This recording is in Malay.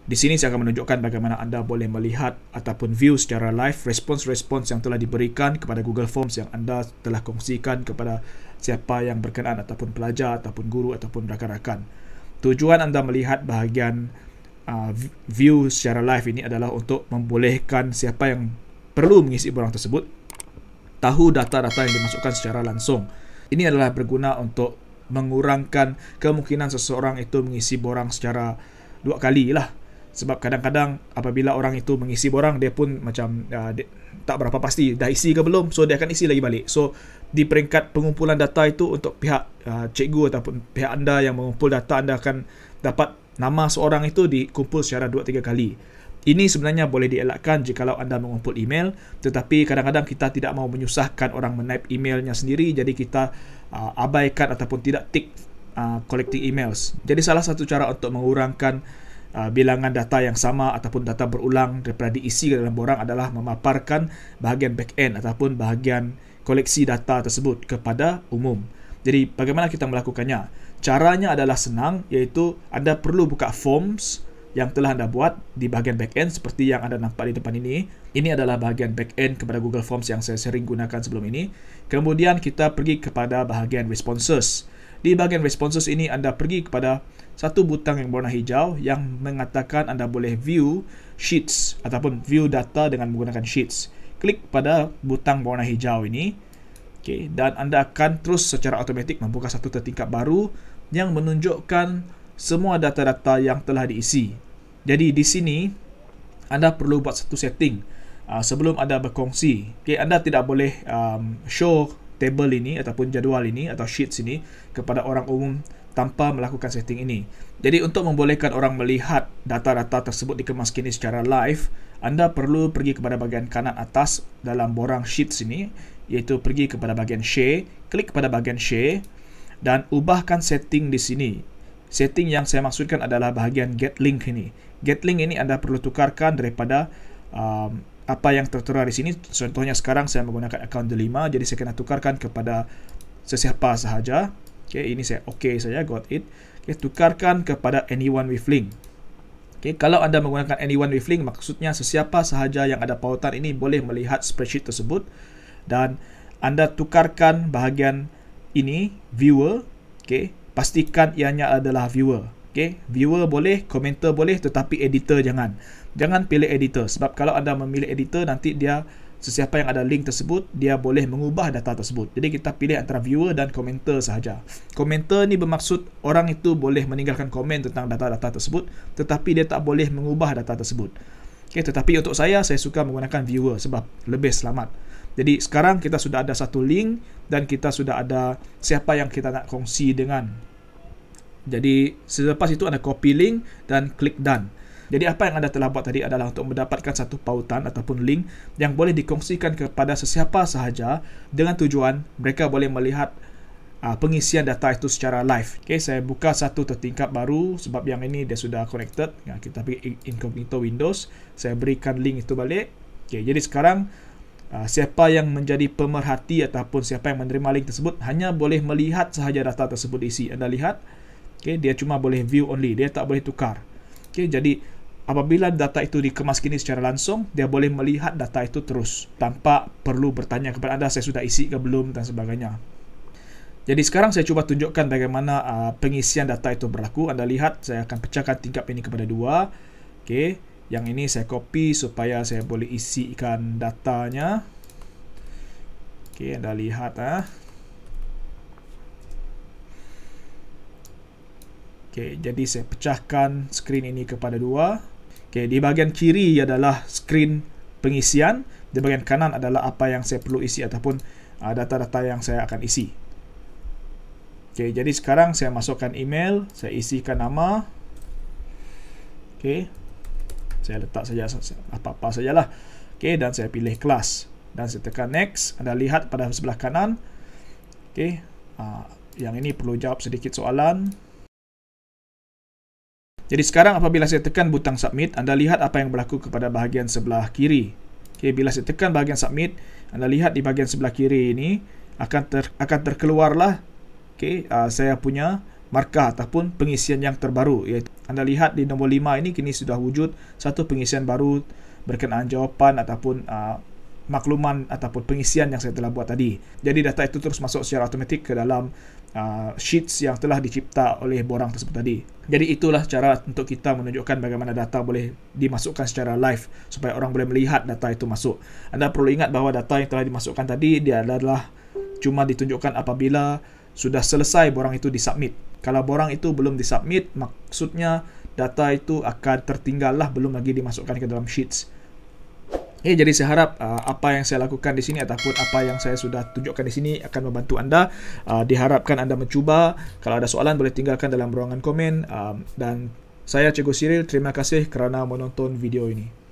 Di sini saya akan menunjukkan bagaimana anda boleh melihat ataupun view secara live respons-respons yang telah diberikan kepada Google Forms yang anda telah kongsikan kepada siapa yang berkenaan ataupun pelajar ataupun guru ataupun rakan-rakan. Tujuan anda melihat bahagian view secara live ini adalah untuk membolehkan siapa yang perlu mengisi borang tersebut tahu data-data yang dimasukkan secara langsung. Ini adalah berguna untuk mengurangkan kemungkinan seseorang itu mengisi borang secara 2 kali lah. Sebab kadang-kadang apabila orang itu mengisi borang, dia pun macam tak berapa pasti dah isi ke belum, so dia akan isi lagi balik. So di peringkat pengumpulan data itu untuk pihak cikgu ataupun pihak anda yang mengumpul data, anda akan dapat nama seorang itu dikumpul secara 2-3 kali. Ini sebenarnya boleh dielakkan jikalau anda mengumpul email, tetapi kadang-kadang kita tidak mahu menyusahkan orang menaip emailnya sendiri, jadi kita abaikan ataupun tidak tick collecting emails. Jadi salah satu cara untuk mengurangkan bilangan data yang sama ataupun data berulang daripada diisi ke dalam borang adalah memaparkan bahagian back-end ataupun bahagian koleksi data tersebut kepada umum. Jadi bagaimana kita melakukannya? Caranya adalah senang, iaitu anda perlu buka forms yang telah anda buat di bahagian back-end seperti yang anda nampak di depan ini. Ini adalah bahagian back-end kepada Google Forms yang saya sering gunakan sebelum ini. Kemudian kita pergi kepada bahagian responses. Di bahagian responses ini anda pergi kepada satu butang yang berwarna hijau yang mengatakan anda boleh view sheets ataupun view data dengan menggunakan sheets. Klik pada butang berwarna hijau ini. Okay, dan anda akan terus secara automatik membuka satu tertingkap baru yang menunjukkan semua data-data yang telah diisi. Jadi di sini anda perlu buat satu setting sebelum anda berkongsi. Okay, anda tidak boleh show table ini ataupun jadual ini atau sheets ini kepada orang umum tanpa melakukan setting ini. Jadi untuk membolehkan orang melihat data-data tersebut dikemas kini secara live, anda perlu pergi kepada bahagian kanan atas dalam borang sheets ini, iaitu pergi kepada bahagian share, klik pada bahagian share dan ubahkan setting di sini. Setting yang saya maksudkan adalah bahagian get link ini. Get link ini anda perlu tukarkan daripada apa yang tertera di sini. Contohnya sekarang saya menggunakan akaun Delima, jadi saya kena tukarkan kepada sesiapa sahaja. Okay, ini saya saja, got it. Okay, tukarkan kepada anyone with link. Okay, kalau anda menggunakan anyone with link, maksudnya sesiapa sahaja yang ada pautan ini boleh melihat spreadsheet tersebut. Dan anda tukarkan bahagian ini, viewer. Okay, pastikan ianya adalah viewer. Okay, viewer boleh, komentar boleh, tetapi editor jangan. Jangan pilih editor, sebab kalau anda memilih editor, nanti dia sesiapa yang ada link tersebut, dia boleh mengubah data tersebut. Jadi kita pilih antara viewer dan komentar sahaja. Komentar ni bermaksud orang itu boleh meninggalkan komen tentang data-data tersebut, tetapi dia tak boleh mengubah data tersebut. Okay, tetapi untuk saya suka menggunakan viewer sebab lebih selamat. Jadi sekarang kita sudah ada satu link dan kita sudah ada siapa yang kita nak kongsi dengan. Jadi selepas itu anda copy link dan klik done. Jadi apa yang anda telah buat tadi adalah untuk mendapatkan satu pautan ataupun link yang boleh dikongsikan kepada sesiapa sahaja dengan tujuan mereka boleh melihat pengisian data itu secara live. Okay, saya buka satu tertingkap baru sebab yang ini dia sudah connected. Kita pergi incognito Windows. Saya berikan link itu balik. Okay, jadi sekarang siapa yang menjadi pemerhati ataupun siapa yang menerima link tersebut hanya boleh melihat sahaja data tersebut diisi. Anda lihat, okay, dia cuma boleh view only, dia tak boleh tukar. Okay, jadi apabila data itu dikemas kini secara langsung, dia boleh melihat data itu terus tanpa perlu bertanya kepada anda, saya sudah isi ke belum dan sebagainya. Jadi sekarang saya cuba tunjukkan bagaimana pengisian data itu berlaku. Anda lihat, saya akan pecahkan tingkap ini kepada 2. Okay, yang ini saya copy supaya saya boleh isikan datanya. Okay, anda lihat. Okay, jadi saya pecahkan skrin ini kepada 2. Okay, di bahagian kiri adalah skrin pengisian, di bahagian kanan adalah apa yang saya perlu isi ataupun data-data yang saya akan isi. Okay, jadi sekarang saya masukkan email, saya isikan nama. Okay, saya letak saja apa-apa sajalah. Okay, dan saya pilih kelas dan saya tekan next. Anda lihat pada sebelah kanan. Okay, yang ini perlu jawab sedikit soalan. Jadi sekarang apabila saya tekan butang submit, anda lihat apa yang berlaku kepada bahagian sebelah kiri. Okay, bila saya tekan bahagian submit, anda lihat di bahagian sebelah kiri ini akan terkeluarlah saya punya markah ataupun pengisian yang terbaru. Iaitu anda lihat di nombor 5 ini kini sudah wujud satu pengisian baru berkenaan jawapan ataupun makluman ataupun pengisian yang saya telah buat tadi. Jadi data itu terus masuk secara automatik ke dalam sheets yang telah dicipta oleh borang tersebut tadi. Jadi itulah cara untuk kita menunjukkan bagaimana data boleh dimasukkan secara live supaya orang boleh melihat data itu masuk. Anda perlu ingat bahawa data yang telah dimasukkan tadi dia adalah cuma ditunjukkan apabila sudah selesai borang itu disubmit. Kalau borang itu belum disubmit, maksudnya data itu akan tertinggal lah, belum lagi dimasukkan ke dalam sheets. Jadi saya harap apa yang saya lakukan di sini ataupun apa yang saya sudah tunjukkan di sini akan membantu anda. Diharapkan anda mencuba. Kalau ada soalan boleh tinggalkan dalam ruangan komen. Dan saya Cikgu Cyril, terima kasih kerana menonton video ini.